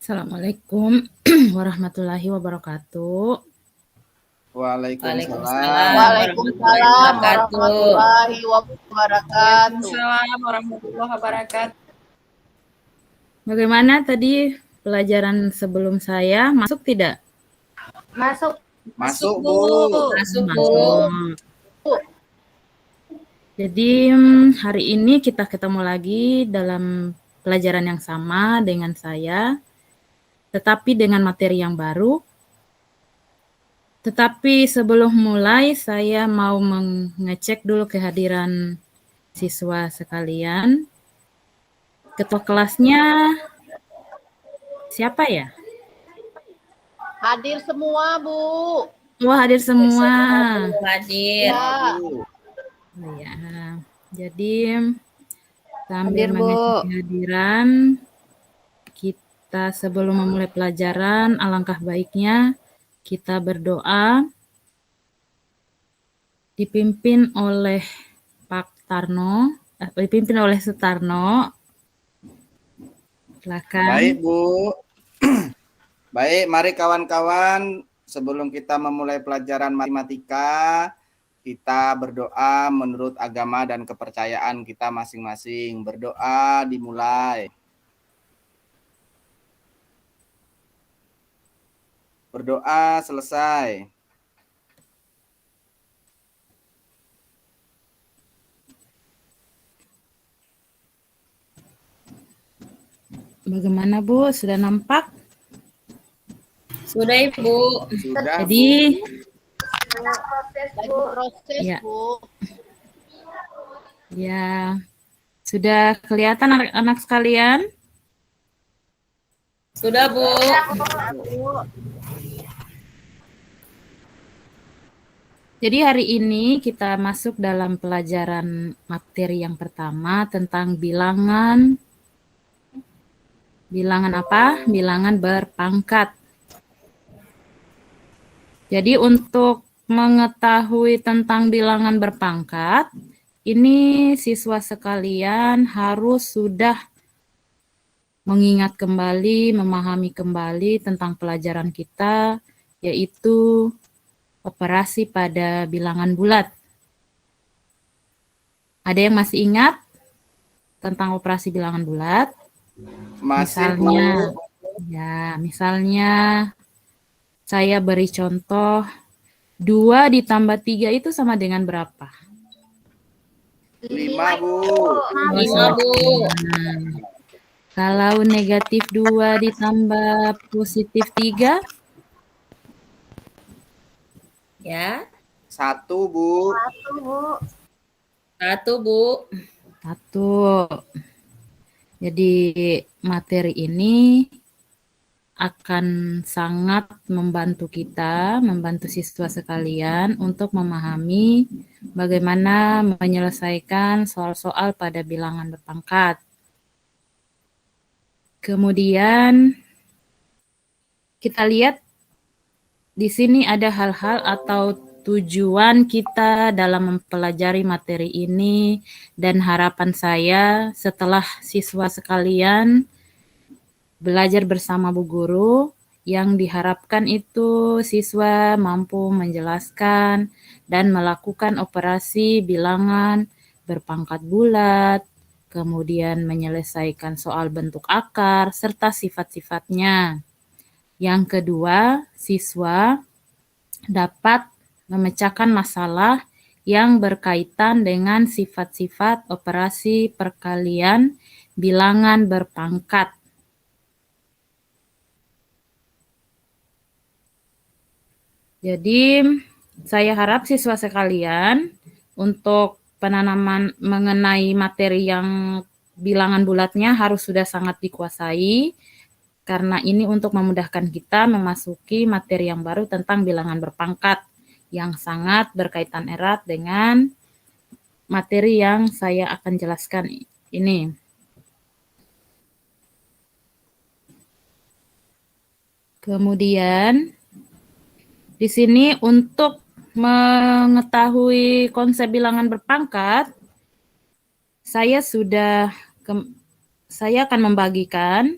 Assalamualaikum warahmatullahi wabarakatuh. Waalaikumsalam. Waalaikumsalam warahmatullahi wabarakatuh. Waalaikumsalam warahmatullahi wabarakatuh. Bagaimana tadi pelajaran sebelum saya? Masuk tidak? Masuk. Masuk, Bu. Masuk, Bu. Masuk. Jadi hari ini kita ketemu lagi dalam pelajaran yang sama dengan saya, tetapi dengan materi yang baru. Tetapi sebelum mulai, saya mau mengecek dulu kehadiran siswa sekalian. Ketua kelasnya siapa ya? Hadir semua, Bu. Wah, hadir semua. Hadir. Ya. Ya. Jadi sambil Hadir, Bu. mengecek kehadiran, kita sebelum memulai pelajaran, alangkah baiknya kita berdoa dipimpin oleh Pak Tarno, dipimpin oleh Sutarno. Silakan. Baik, Bu. Baik, mari kawan-kawan, sebelum kita memulai pelajaran matematika, kita berdoa menurut agama dan kepercayaan kita masing-masing. Berdoa dimulai. Berdoa selesai. Bagaimana, Bu? Sudah nampak? Sudah, Ibu. Sudah, Jadi, Proses, Ya. Bu. ya, sudah kelihatan anak-anak sekalian? Sudah, Bu. Jadi hari ini kita masuk dalam pelajaran materi yang pertama tentang bilangan. Bilangan apa? Bilangan berpangkat. Jadi untuk mengetahui tentang bilangan berpangkat, ini siswa sekalian harus sudah mengingat kembali, memahami kembali tentang pelajaran kita, yaitu operasi pada bilangan bulat. Ada yang masih ingat tentang operasi bilangan bulat? Masih, Misalnya, Bu. misalnya saya beri contoh 2 ditambah 3 itu sama dengan berapa? 5, Bu. 5, Bu. Nah, kalau negatif 2 ditambah positif 3, Ya. 1, Bu. 1, Bu. 1. Jadi materi ini akan sangat membantu kita, membantu siswa sekalian untuk memahami bagaimana menyelesaikan soal-soal pada bilangan berpangkat. Kemudian kita lihat di sini ada hal-hal atau tujuan kita dalam mempelajari materi ini, dan harapan saya setelah siswa sekalian belajar bersama Bu Guru, yang diharapkan itu siswa mampu menjelaskan dan melakukan operasi bilangan berpangkat bulat, kemudian menyelesaikan soal bentuk akar, serta sifat-sifatnya. Yang kedua, siswa dapat memecahkan masalah yang berkaitan dengan sifat-sifat operasi perkalian bilangan berpangkat. Jadi, saya harap siswa sekalian untuk penanaman mengenai materi yang bilangan bulatnya harus sudah sangat dikuasai, karena ini untuk memudahkan kita memasuki materi yang baru tentang bilangan berpangkat yang sangat berkaitan erat dengan materi yang saya akan jelaskan ini. Kemudian di sini untuk mengetahui konsep bilangan berpangkat, saya akan membagikan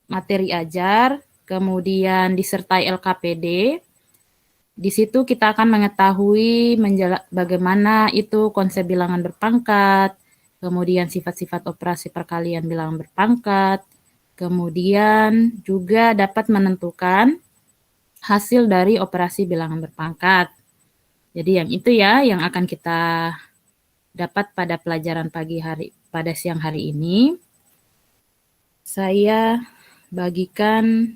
materi ajar, kemudian disertai LKPD. Di situ kita akan mengetahui bagaimana itu konsep bilangan berpangkat, kemudian sifat-sifat operasi perkalian bilangan berpangkat, kemudian juga dapat menentukan hasil dari operasi bilangan berpangkat. Jadi yang itu ya yang akan kita dapat pada pelajaran pada siang hari ini. Saya bagikan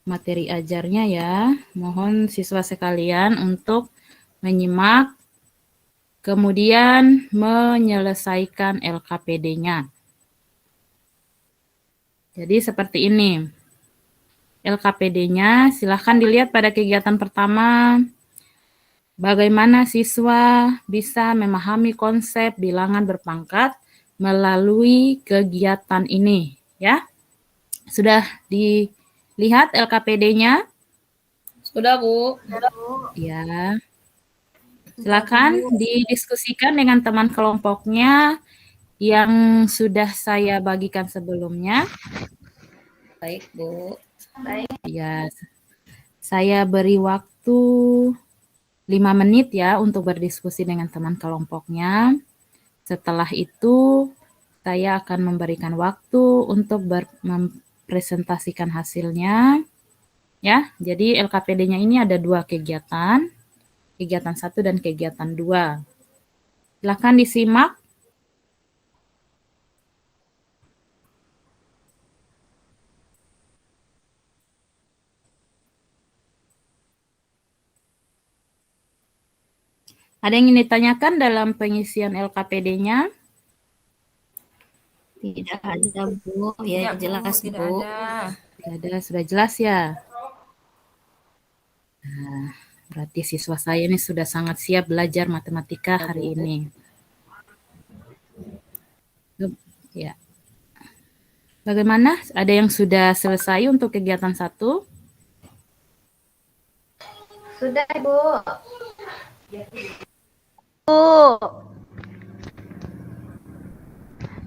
materi ajarnya ya. Mohon siswa sekalian untuk menyimak, kemudian menyelesaikan LKPD-nya. Jadi seperti ini. LKPD-nya silahkan dilihat pada kegiatan pertama. Bagaimana siswa bisa memahami konsep bilangan berpangkat melalui kegiatan ini, ya. Sudah dilihat LKPD-nya? Sudah, Bu. Ya. Silakan didiskusikan dengan teman kelompoknya yang sudah saya bagikan sebelumnya. Baik, Bu. Ya, saya beri waktu 5 menit ya untuk berdiskusi dengan teman kelompoknya. Setelah itu, saya akan memberikan waktu untuk mempresentasikan hasilnya. Ya, jadi LKPD-nya ini ada 2 kegiatan. Kegiatan 1 dan kegiatan 2. Silakan disimak. Ada yang ingin ditanyakan dalam pengisian LKPD-nya? Tidak ada, Bu. Ya, jelas, Bu. Tidak ada, sudah jelas ya. Nah, berarti siswa saya ini sudah sangat siap belajar matematika hari ini. Ya. Bagaimana? Ada yang sudah selesai untuk kegiatan 1? Sudah, Bu.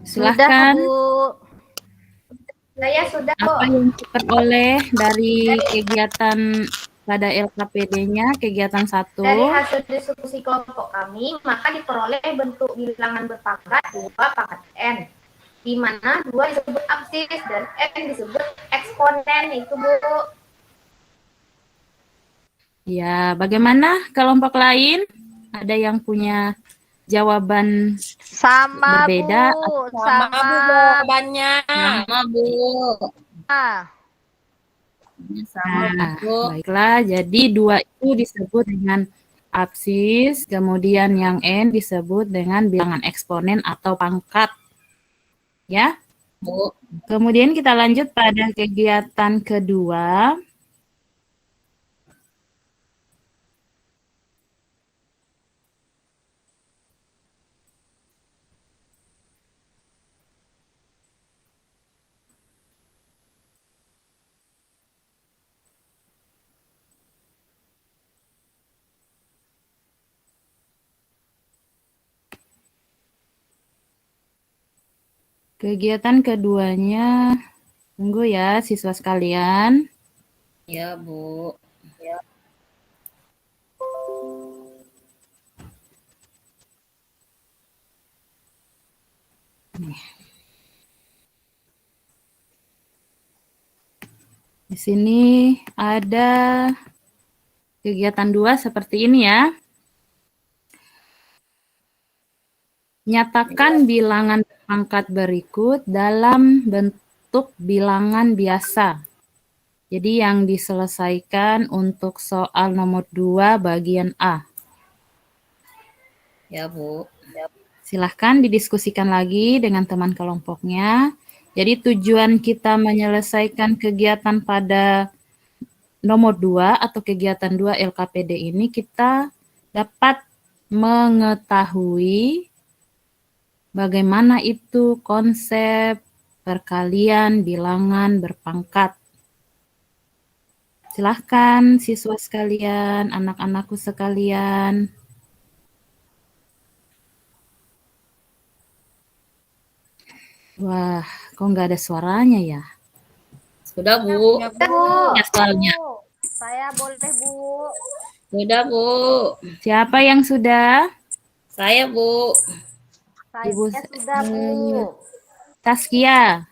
Silakan. Sudah, Bu. Saya sudah, Bu. Apa yang diperoleh dari kegiatan pada LKPD-nya, kegiatan 1? Dari hasil diskusi kelompok kami, maka diperoleh bentuk bilangan berpangkat 2 pangkat N. Di mana 2 disebut absis dan N disebut eksponen, itu, Bu. Ya, bagaimana kelompok lain? Ada yang punya jawaban Sama, berbeda? Bu. Sama, Bu, jawabannya. Sama, Bu. Sama, Nah, Bu. baiklah. Jadi 2 itu disebut dengan absis, kemudian yang N disebut dengan bilangan eksponen atau pangkat. Ya. Bu. Kemudian kita lanjut pada kegiatan kedua. Kegiatan keduanya, tunggu ya siswa sekalian. Ya, Bu. Ya. Di sini ada kegiatan 2 seperti ini ya. Nyatakan bilangan pangkat berikut dalam bentuk bilangan biasa. Jadi yang diselesaikan untuk soal nomor 2 bagian A. Ya, Bu. Silahkan didiskusikan lagi dengan teman kelompoknya. Jadi tujuan kita menyelesaikan kegiatan pada nomor 2 atau kegiatan 2 LKPD ini kita dapat mengetahui bagaimana itu konsep perkalian bilangan berpangkat. Silahkan siswa sekalian, anak-anakku sekalian. Wah, Kok nggak ada suaranya ya? Sudah, Bu. Sudah, Bu. Ya, soalnya. Saya boleh, Bu. Sudah, Bu. Siapa yang sudah? Saya, Bu. Saya Ibu sudah, Bu. Taskia.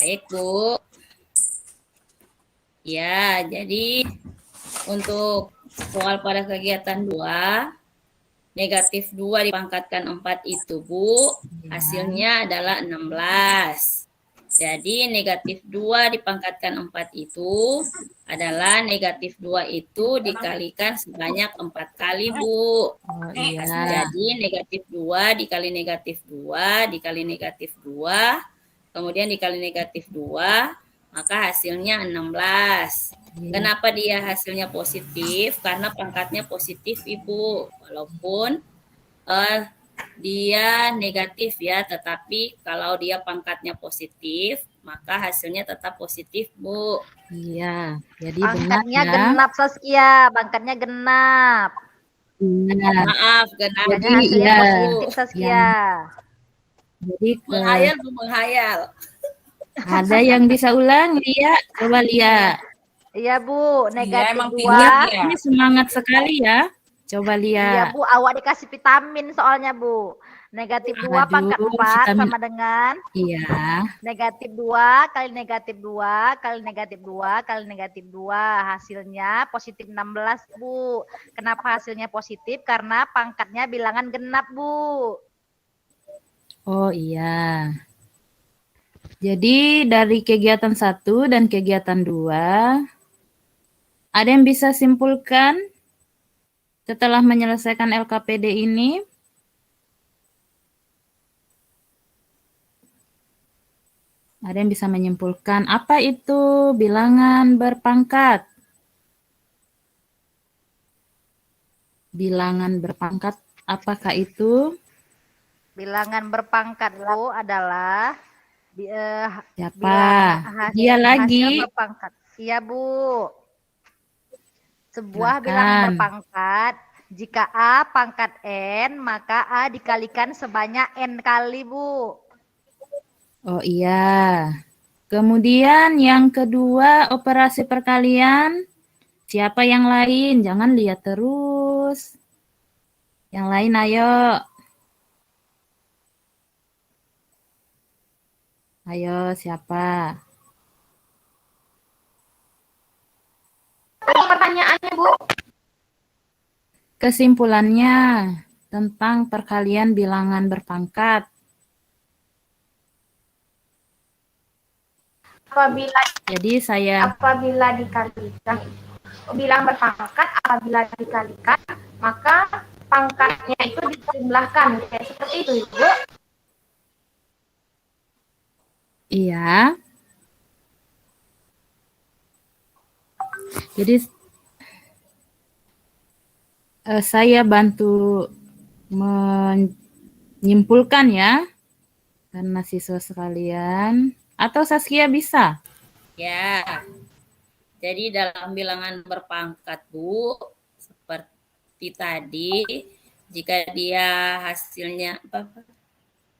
Baik, Bu. Ya, jadi untuk soal pada kegiatan 2, negatif 2 dipangkatkan 4 itu, Bu, hasilnya adalah 16. Jadi negatif 2 dipangkatkan 4 itu adalah negatif 2 itu dikalikan sebanyak 4 kali, Bu. Oh iya. Jadi negatif 2 dikali negatif 2 dikali negatif 2, kemudian dikali negatif 2, maka hasilnya 16. Iya. Kenapa dia hasilnya positif? Karena pangkatnya positif, Ibu. Walaupun dia negatif ya, tetapi kalau dia pangkatnya positif, maka hasilnya tetap positif, Bu. Iya. Jadi Pangkatnya benar ya. genap, Saskia. Pangkatnya genap. Iya. Maaf, genap. Jadi hasilnya iya. positif, Saskia. Jadi Menghayal, Bu, menghayal. ada yang bisa ulang, Lia? Coba Lia. Iya, Bu. Negatif emang 2. Ini semangat sekali ya. Coba Iya, Lia. Bu. Awak dikasih vitamin soalnya, Bu. Negatif 2 pangkat Aduh, 4 vitamin. sama dengan Iya. negatif 2 kali negatif 2 kali negatif 2 kali negatif 2. Hasilnya positif 16, Bu. Kenapa hasilnya positif? Karena pangkatnya bilangan genap, Bu. Oh iya. Jadi dari kegiatan 1 dan kegiatan 2, ada yang bisa simpulkan setelah menyelesaikan LKPD ini? Ada yang bisa menyimpulkan apa itu bilangan berpangkat? Bilangan berpangkat, apakah itu? Bilangan berpangkat, Bu, adalah Siapa? hasil Dia lagi. berpangkat. Iya, Bu. Sebuah Silakan. bilangan berpangkat, jika A pangkat N, maka A dikalikan sebanyak N kali, Bu. Oh iya. Kemudian yang kedua, operasi perkalian. Siapa yang lain? Jangan lihat terus. Yang lain ayo. Ayo, siapa? Apa pertanyaannya, Bu? Kesimpulannya tentang perkalian bilangan berpangkat. Apabila dikalikan bilangan berpangkat, apabila dikalikan maka pangkatnya itu dijumlahkan, kayak seperti itu, Ibu. Iya. Jadi saya bantu menyimpulkan ya, karena siswa sekalian. Atau Saskia bisa? Ya. Jadi dalam bilangan berpangkat, Bu, seperti tadi, jika dia hasilnya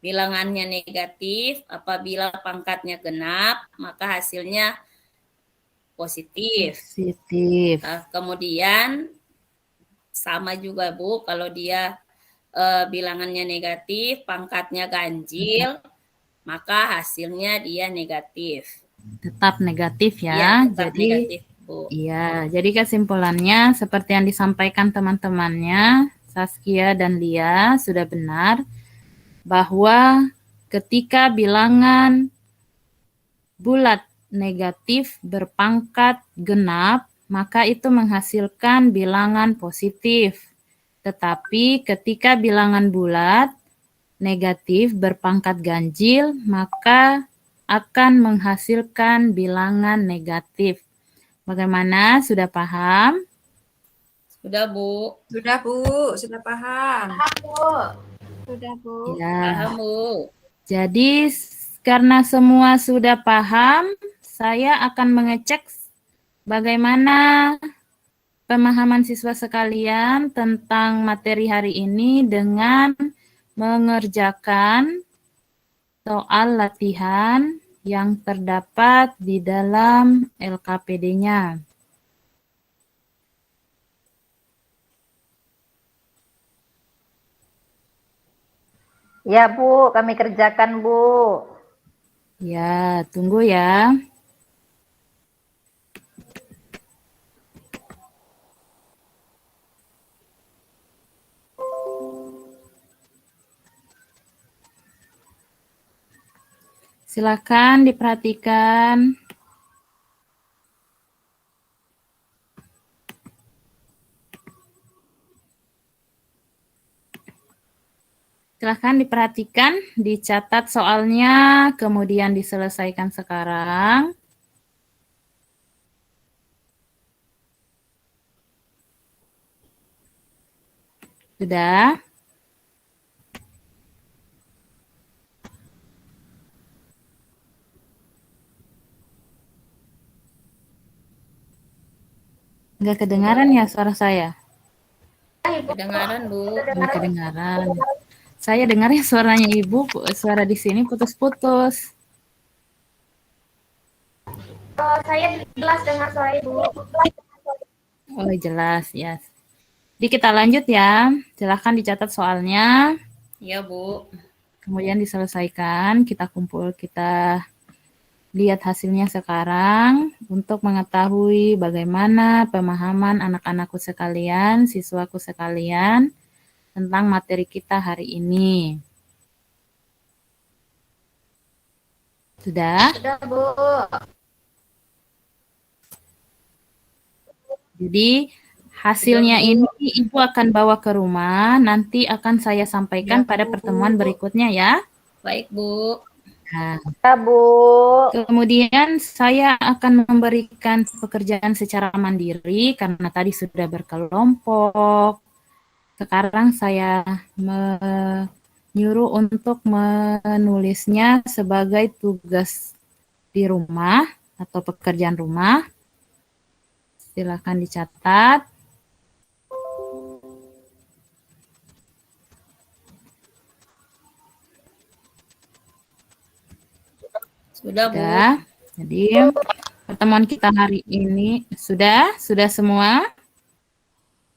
bilangannya negatif, apabila pangkatnya genap, maka hasilnya positif. Positif. Kemudian sama juga, Bu, kalau dia bilangannya negatif, pangkatnya ganjil, maka hasilnya dia negatif. Tetap negatif ya. Ya, tetap jadi negatif, Bu. Iya, jadi kesimpulannya seperti yang disampaikan teman-temannya, Saskia dan Lia sudah benar bahwa ketika bilangan bulat negatif berpangkat genap, maka itu menghasilkan bilangan positif. Tetapi ketika bilangan bulat negatif berpangkat ganjil, maka akan menghasilkan bilangan negatif. Bagaimana? Sudah paham? Sudah, Bu. Sudah, Bu. Sudah paham. Sudah, Bu. Ya. Paham, Bu. Jadi karena semua sudah paham, saya akan mengecek bagaimana pemahaman siswa sekalian tentang materi hari ini dengan mengerjakan soal latihan yang terdapat di dalam LKPD-nya. Ya, Bu, kami kerjakan, Bu. Ya, tunggu ya. Silakan diperhatikan. Silakan diperhatikan, dicatat soalnya, kemudian diselesaikan sekarang. Sudah? Nggak kedengaran ya suara saya? Kedengaran, Bu. Nggak kedengaran. Saya dengarnya suaranya Ibu, suara di sini putus-putus. Saya jelas dengar suara Ibu. Oh, jelas, ya. Jadi kita lanjut ya. Silahkan dicatat soalnya, Ya, Bu. kemudian diselesaikan. Kita lihat hasilnya sekarang untuk mengetahui bagaimana pemahaman anak-anakku sekalian, siswaku sekalian, tentang materi kita hari ini. Sudah? Sudah, Bu. Jadi hasilnya ini Ibu akan bawa ke rumah, nanti akan saya sampaikan pada pertemuan berikutnya ya. Baik, Bu. Nah, Ya, Bu. kemudian saya akan memberikan pekerjaan secara mandiri karena tadi sudah berkelompok. Sekarang saya menyuruh untuk menulisnya sebagai tugas di rumah atau pekerjaan rumah. Silakan dicatat. Sudah, Bu. Sudah. Jadi pertemuan kita hari ini sudah semua.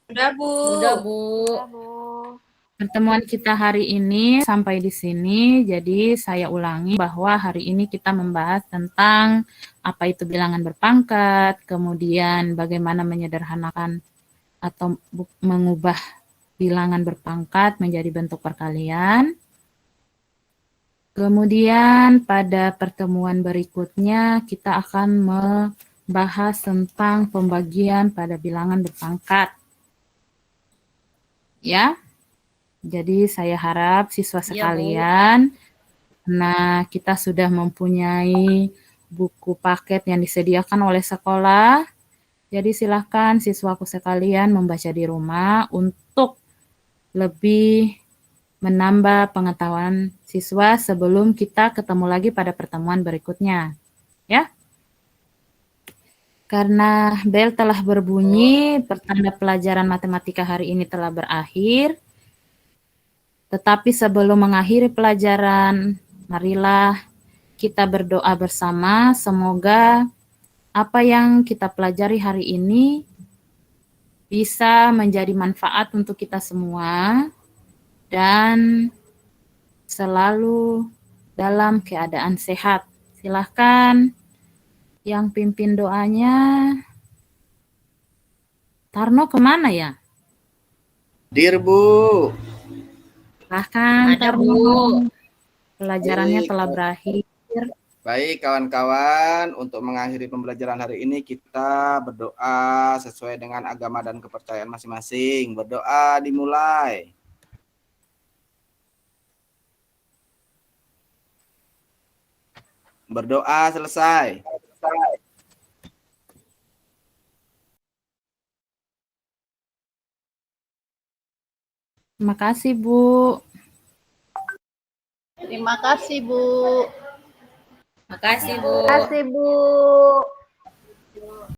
Sudah, Bu. Sudah, Bu. Pertemuan kita hari ini sampai di sini. Jadi saya ulangi bahwa hari ini kita membahas tentang apa itu bilangan berpangkat, kemudian bagaimana menyederhanakan atau mengubah bilangan berpangkat menjadi bentuk perkalian. Kemudian pada pertemuan berikutnya kita akan membahas tentang pembagian pada bilangan berpangkat. Ya. Jadi saya harap siswa Ya, Bu. sekalian, nah kita sudah mempunyai buku paket yang disediakan oleh sekolah. Jadi silakan siswaku sekalian membaca di rumah untuk lebih menambah pengetahuan siswa sebelum kita ketemu lagi pada pertemuan berikutnya. Ya. Karena bel telah berbunyi, pertanda pelajaran matematika hari ini telah berakhir. Tetapi sebelum mengakhiri pelajaran, marilah kita berdoa bersama. Semoga apa yang kita pelajari hari ini bisa menjadi manfaat untuk kita semua dan selalu dalam keadaan sehat. Silahkan yang pimpin doanya. Tarno kemana ya? Dir, Bu. Silahkan Ada, Tarno. Bu. Pelajarannya Baik. telah berakhir. Baik, kawan-kawan, untuk mengakhiri pembelajaran hari ini kita berdoa sesuai dengan agama dan kepercayaan masing-masing. Berdoa dimulai. Berdoa selesai. Terima kasih, Bu. Terima kasih, Bu. Makasih, Bu. Terima kasih, Bu.